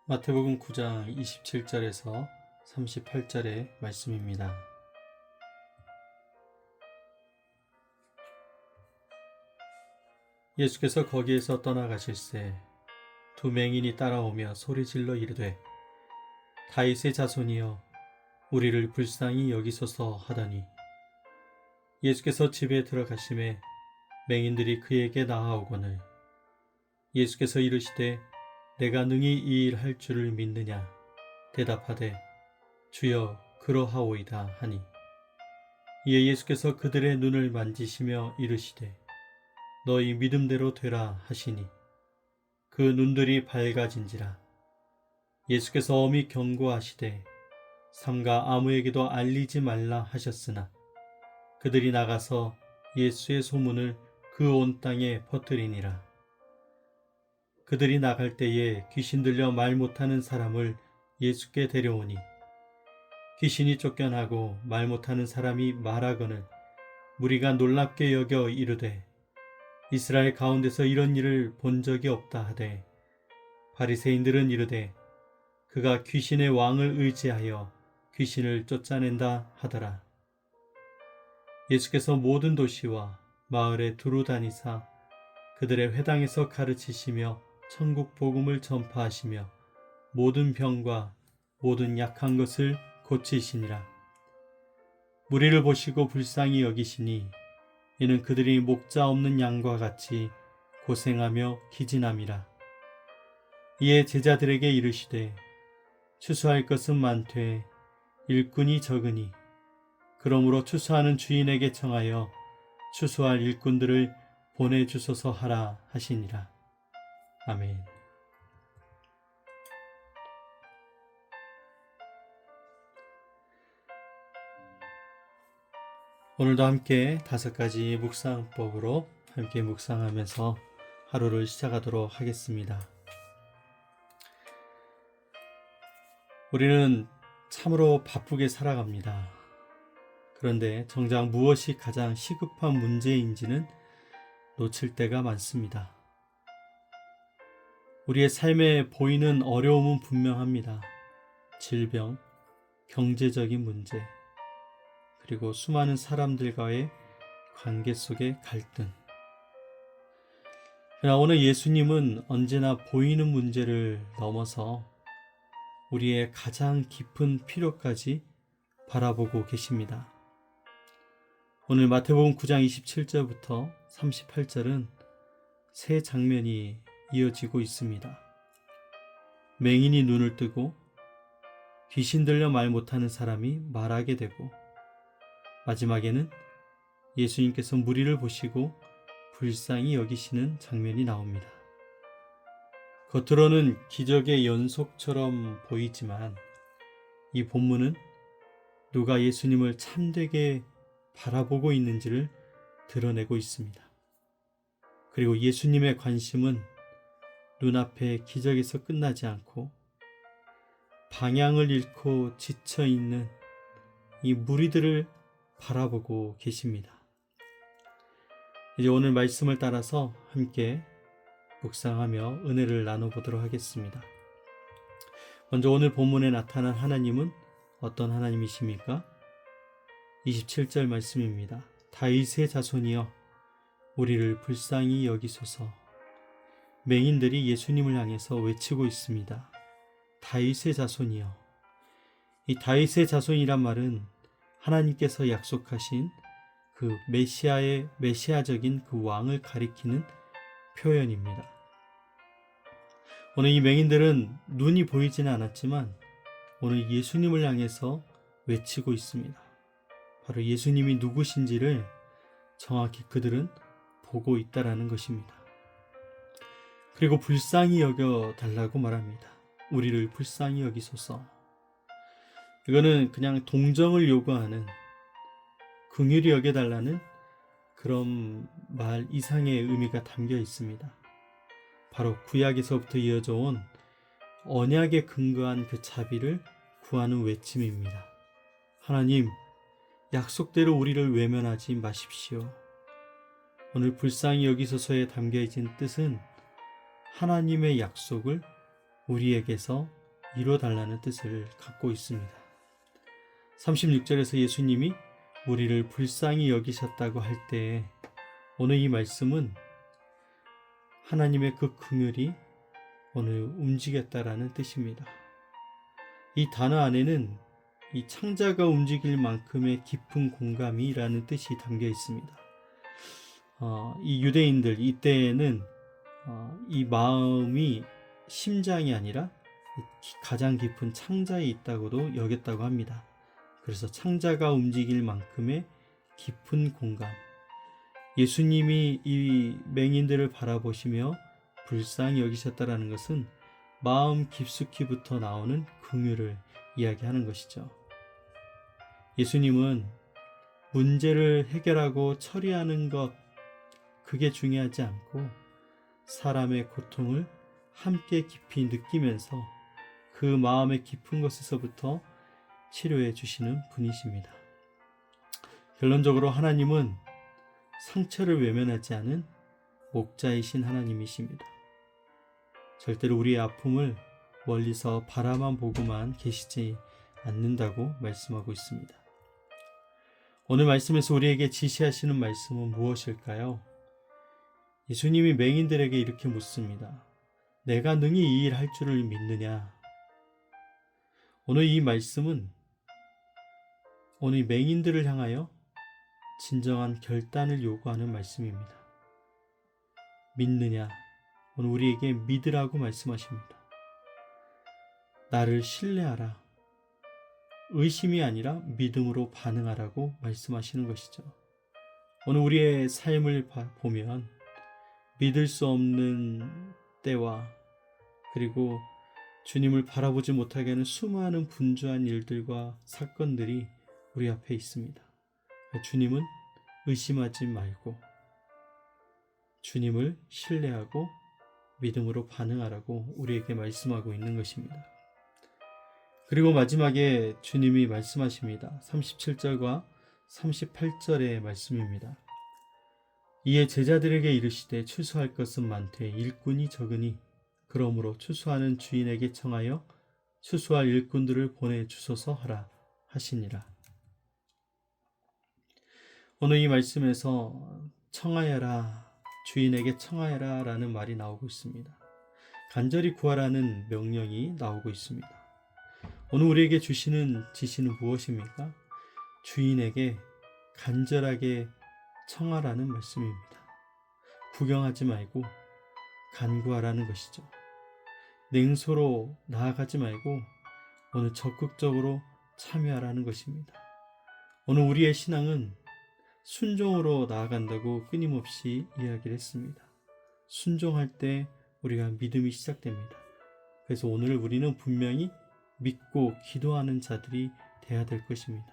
마태복음 9장 27절에서 38절의 말씀입니다. 예수께서 거기에서 떠나가실새 두 맹인이 따라오며 소리질러 이르되 다윗의 자손이여 우리를 불쌍히 여기소서 하더니 예수께서 집에 들어가심에 맹인들이 그에게 나아오거늘 예수께서 이르시되 내가 능히 이 일 할 줄을 믿느냐 대답하되 주여 그러하오이다 하니 이에 예수께서 그들의 눈을 만지시며 이르시되 너희 믿음대로 되라 하시니 그 눈들이 밝아진지라. 예수께서 엄히 경고하시되 삼가 아무에게도 알리지 말라 하셨으나 그들이 나가서 예수의 소문을 그 온 땅에 퍼뜨리니라. 그들이 나갈 때에 귀신 들려 말 못하는 사람을 예수께 데려오니 귀신이 쫓겨나고 말 못하는 사람이 말하거늘 무리가 놀랍게 여겨 이르되 이스라엘 가운데서 이런 일을 본 적이 없다 하되 바리새인들은 이르되 그가 귀신의 왕을 의지하여 귀신을 쫓아낸다 하더라. 예수께서 모든 도시와 마을에 두루 다니사 그들의 회당에서 가르치시며 천국 복음을 전파하시며 모든 병과 모든 약한 것을 고치시니라. 무리를 보시고 불쌍히 여기시니 이는 그들이 목자 없는 양과 같이 고생하며 기진함이라. 이에 제자들에게 이르시되 추수할 것은 많되 일꾼이 적으니 그러므로 추수하는 주인에게 청하여 추수할 일꾼들을 보내주소서 하라 하시니라. 아멘. 오늘도 함께 5가지 묵상법으로 함께 묵상하면서 하루를 시작하도록 하겠습니다. 우리는 참으로 바쁘게 살아갑니다. 그런데 정작 무엇이 가장 시급한 문제인지는 놓칠 때가 많습니다. 우리의 삶에 보이는 어려움은 분명합니다. 질병, 경제적인 문제, 그리고 수많은 사람들과의 관계 속의 갈등. 그러나 오늘 예수님은 언제나 보이는 문제를 넘어서 우리의 가장 깊은 필요까지 바라보고 계십니다. 오늘 마태복음 9장 27절부터 38절은 세 장면이 이어지고 있습니다. 맹인이 눈을 뜨고 귀신 들려 말 못하는 사람이 말하게 되고 마지막에는 예수님께서 무리를 보시고 불쌍히 여기시는 장면이 나옵니다. 겉으로는 기적의 연속처럼 보이지만 이 본문은 누가 예수님을 참되게 바라보고 있는지를 드러내고 있습니다. 그리고 예수님의 관심은 눈앞의 기적에서 끝나지 않고 방향을 잃고 지쳐있는 이 무리들을 바라보고 계십니다. 이제 오늘 말씀을 따라서 함께 묵상하며 은혜를 나눠보도록 하겠습니다. 먼저 오늘 본문에 나타난 하나님은 어떤 하나님이십니까? 27절 말씀입니다. 다윗의 자손이여 우리를 불쌍히 여기소서. 맹인들이 예수님을 향해서 외치고 있습니다. 다윗의 자손이여. 이 다윗의 자손이란 말은 하나님께서 약속하신 그 메시아적인 그 왕을 가리키는 표현입니다. 오늘 이 맹인들은 눈이 보이지는 않았지만 오늘 예수님을 향해서 외치고 있습니다. 바로 예수님이 누구신지를 정확히 그들은 보고 있다라는 것입니다. 그리고 불쌍히 여겨 달라고 말합니다. 우리를 불쌍히 여기소서. 이거는 그냥 동정을 요구하는, 긍휼히 여겨달라는 그런 말 이상의 의미가 담겨 있습니다. 바로 구약에서부터 이어져 온 언약에 근거한 그 자비를 구하는 외침입니다. 하나님, 약속대로 우리를 외면하지 마십시오. 오늘 불쌍히 여기소서에 담겨진 뜻은 하나님의 약속을 우리에게서 이뤄달라는 뜻을 갖고 있습니다. 36절에서 예수님이 우리를 불쌍히 여기셨다고 할 때 오늘 이 말씀은 하나님의 그 긍휼이 오늘 움직였다라는 뜻입니다. 이 단어 안에는 이 창자가 움직일 만큼의 깊은 공감이라는 뜻이 담겨 있습니다. 이 유대인들 이때에는 이 마음이 심장이 아니라 가장 깊은 창자에 있다고도 여겼다고 합니다. 그래서 창자가 움직일 만큼의 깊은 공감. 예수님이 이 맹인들을 바라보시며 불쌍히 여기셨다라는 것은 마음 깊숙이부터 나오는 긍휼을 이야기하는 것이죠. 예수님은 문제를 해결하고 처리하는 것, 그게 중요하지 않고 사람의 고통을 함께 깊이 느끼면서 그 마음의 깊은 곳에서부터 치료해 주시는 분이십니다. 결론적으로 하나님은 상처를 외면하지 않은 목자이신 하나님이십니다. 절대로 우리의 아픔을 멀리서 바라만 보고만 계시지 않는다고 말씀하고 있습니다. 오늘 말씀에서 우리에게 지시하시는 말씀은 무엇일까요? 예수님이 맹인들에게 이렇게 묻습니다. 내가 능히 이 일 할 줄을 믿느냐? 오늘 이 말씀은 오늘 맹인들을 향하여 진정한 결단을 요구하는 말씀입니다. 믿느냐? 오늘 우리에게 믿으라고 말씀하십니다. 나를 신뢰하라. 의심이 아니라 믿음으로 반응하라고 말씀하시는 것이죠. 오늘 우리의 삶을 보면 믿을 수 없는 때와 그리고 주님을 바라보지 못하게 하는 수많은 분주한 일들과 사건들이 우리 앞에 있습니다. 주님은 의심하지 말고 주님을 신뢰하고 믿음으로 반응하라고 우리에게 말씀하고 있는 것입니다. 그리고 마지막에 주님이 말씀하십니다. 37절과 38절의 말씀입니다. 이에 제자들에게 이르시되 추수할 것은 많되 일꾼이 적으니 그러므로 추수하는 주인에게 청하여 추수할 일꾼들을 보내주소서 하라 하시니라. 오늘 이 말씀에서 청하여라, 주인에게 청하여라 라는 말이 나오고 있습니다. 간절히 구하라는 명령이 나오고 있습니다. 오늘 우리에게 주시는 지시는 무엇입니까? 주인에게 간절하게 청하라는 말씀입니다. 구경하지 말고 간구하라는 것이죠. 냉소로 나아가지 말고 오늘 적극적으로 참여하라는 것입니다. 오늘 우리의 신앙은 순종으로 나아간다고 끊임없이 이야기를 했습니다. 순종할 때 우리가 믿음이 시작됩니다. 그래서 오늘 우리는 분명히 믿고 기도하는 자들이 되어야 될 것입니다.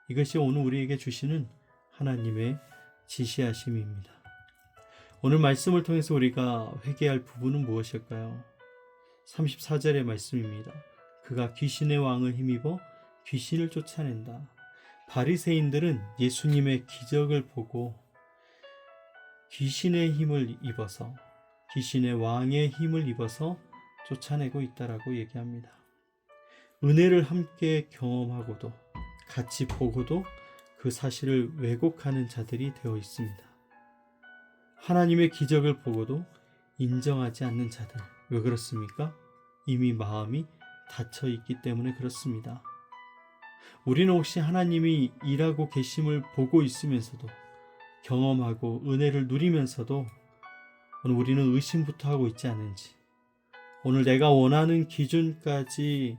이것이 오늘 우리에게 주시는 하나님의 지시하심입니다. 오늘 말씀을 통해서 우리가 회개할 부분은 무엇일까요? 34절의 말씀입니다. 그가 귀신의 왕을 힘입어 귀신을 쫓아낸다. 바리새인들은 예수님의 기적을 보고 귀신의 힘을 입어서 귀신의 왕의 힘을 입어서 쫓아내고 있다라고 얘기합니다. 은혜를 함께 경험하고도 같이 보고도 그 사실을 왜곡하는 자들이 되어 있습니다. 하나님의 기적을 보고도 인정하지 않는 자들. 왜 그렇습니까? 이미 마음이 닫혀 있기 때문에 그렇습니다. 우리는 혹시 하나님이 일하고 계심을 보고 있으면서도 경험하고 은혜를 누리면서도 오늘 우리는 의심부터 하고 있지 않은지, 오늘 내가 원하는 기준까지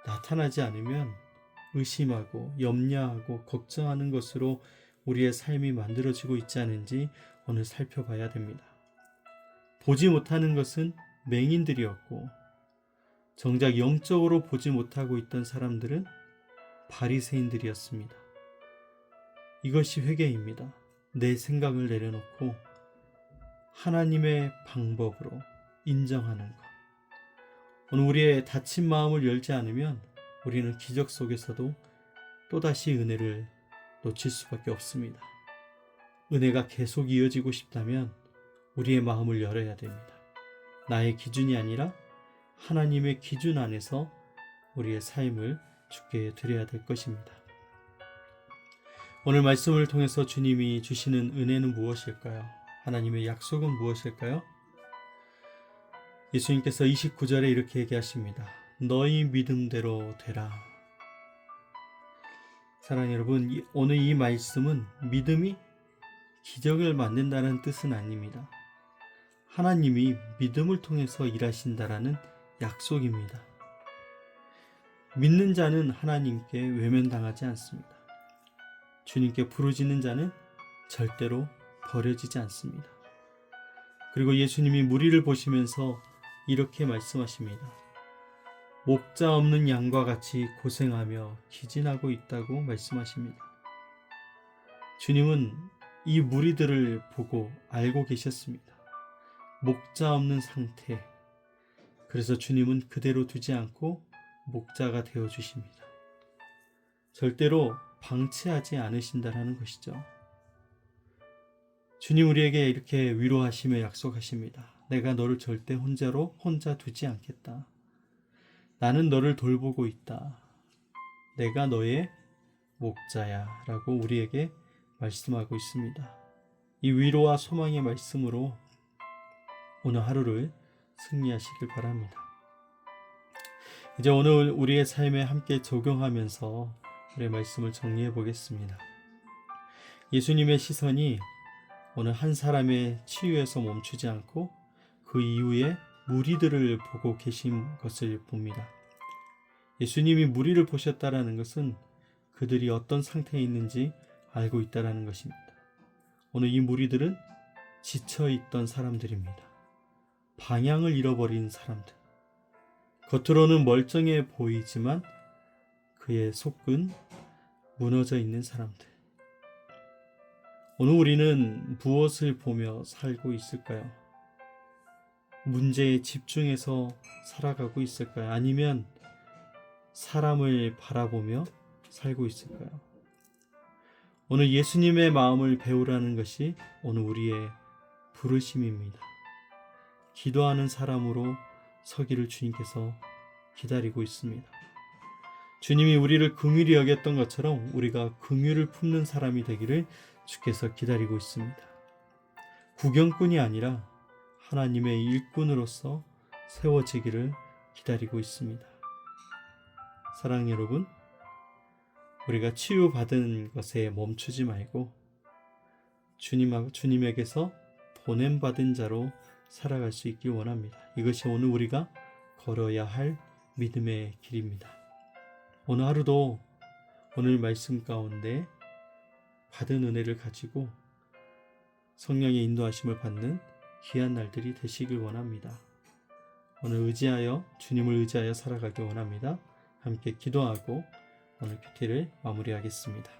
나타나지 않으면 의심하고 염려하고 걱정하는 것으로 우리의 삶이 만들어지고 있지 않은지 오늘 살펴봐야 됩니다. 보지 못하는 것은 맹인들이었고 정작 영적으로 보지 못하고 있던 사람들은 바리새인들이었습니다. 이것이 회개입니다. 내 생각을 내려놓고 하나님의 방법으로 인정하는 것. 오늘 우리의 닫힌 마음을 열지 않으면 우리는 기적 속에서도 또다시 은혜를 놓칠 수밖에 없습니다. 은혜가 계속 이어지고 싶다면 우리의 마음을 열어야 됩니다. 나의 기준이 아니라 하나님의 기준 안에서 우리의 삶을 주께 드려야 될 것입니다. 오늘 말씀을 통해서 주님이 주시는 은혜는 무엇일까요? 하나님의 약속은 무엇일까요? 예수님께서 29절에 이렇게 얘기하십니다. 너희 믿음대로 되라. 사랑하는 여러분, 오늘 이 말씀은 믿음이 기적을 만든다는 뜻은 아닙니다. 하나님이 믿음을 통해서 일하신다라는 약속입니다. 믿는 자는 하나님께 외면당하지 않습니다. 주님께 부르짖는 자는 절대로 버려지지 않습니다. 그리고 예수님이 무리를 보시면서 이렇게 말씀하십니다. 목자 없는 양과 같이 고생하며 기진하고 있다고 말씀하십니다. 주님은 이 무리들을 보고 알고 계셨습니다. 목자 없는 상태. 그래서 주님은 그대로 두지 않고 목자가 되어 주십니다. 절대로 방치하지 않으신다라는 것이죠. 주님 우리에게 이렇게 위로하시며 약속하십니다. 내가 너를 절대 혼자 두지 않겠다. 나는 너를 돌보고 있다. 내가 너의 목자야 라고 우리에게 말씀하고 있습니다. 이 위로와 소망의 말씀으로 오늘 하루를 승리하시길 바랍니다. 이제 오늘 우리의 삶에 함께 적용하면서 우리의 말씀을 정리해 보겠습니다. 예수님의 시선이 오늘 한 사람의 치유에서 멈추지 않고 그 이후에 무리들을 보고 계신 것을 봅니다. 예수님이 무리를 보셨다라는 것은 그들이 어떤 상태에 있는지 알고 있다라는 것입니다. 오늘 이 무리들은 지쳐있던 사람들입니다. 방향을 잃어버린 사람들. 겉으로는 멀쩡해 보이지만 그의 속은 무너져 있는 사람들. 오늘 우리는 무엇을 보며 살고 있을까요? 문제에 집중해서 살아가고 있을까요? 아니면 사람을 바라보며 살고 있을까요? 오늘 예수님의 마음을 배우라는 것이 오늘 우리의 부르심입니다. 기도하는 사람으로 서기를 주님께서 기다리고 있습니다. 주님이 우리를 긍휼히 여겼던 것처럼 우리가 긍휼을 품는 사람이 되기를 주께서 기다리고 있습니다. 구경꾼이 아니라 하나님의 일꾼으로서 세워지기를 기다리고 있습니다. 사랑하는 여러분, 우리가 치유받은 것에 멈추지 말고 주님에게서 보냄받은 자로 살아갈 수 있길 원합니다. 이것이 오늘 우리가 걸어야 할 믿음의 길입니다. 오늘 하루도 오늘 말씀 가운데 받은 은혜를 가지고 성령의 인도하심을 받는 귀한 날들이 되시길 원합니다. 오늘 주님을 의지하여 살아가길 원합니다. 함께 기도하고 오늘 큐티를 마무리하겠습니다.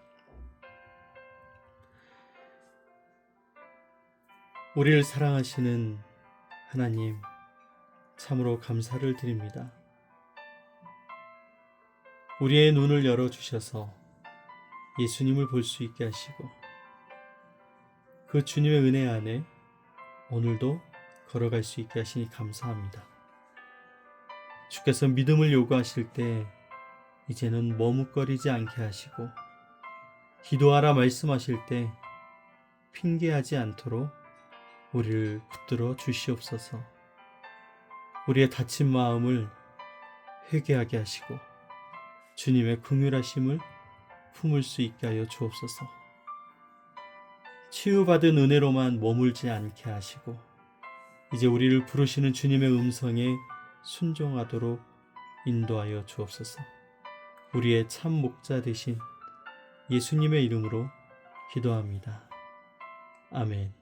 우리를 사랑하시는 하나님, 참으로 감사를 드립니다. 우리의 눈을 열어주셔서 예수님을 볼 수 있게 하시고 그 주님의 은혜 안에 오늘도 걸어갈 수 있게 하시니 감사합니다. 주께서 믿음을 요구하실 때 이제는 머뭇거리지 않게 하시고 기도하라 말씀하실 때 핑계하지 않도록 우리를 붙들어 주시옵소서. 우리의 다친 마음을 회개하게 하시고 주님의 긍휼하심을 품을 수 있게 하여 주옵소서. 치유받은 은혜로만 머물지 않게 하시고 이제 우리를 부르시는 주님의 음성에 순종하도록 인도하여 주옵소서. 우리의 참 목자 되신 예수님의 이름으로 기도합니다. 아멘.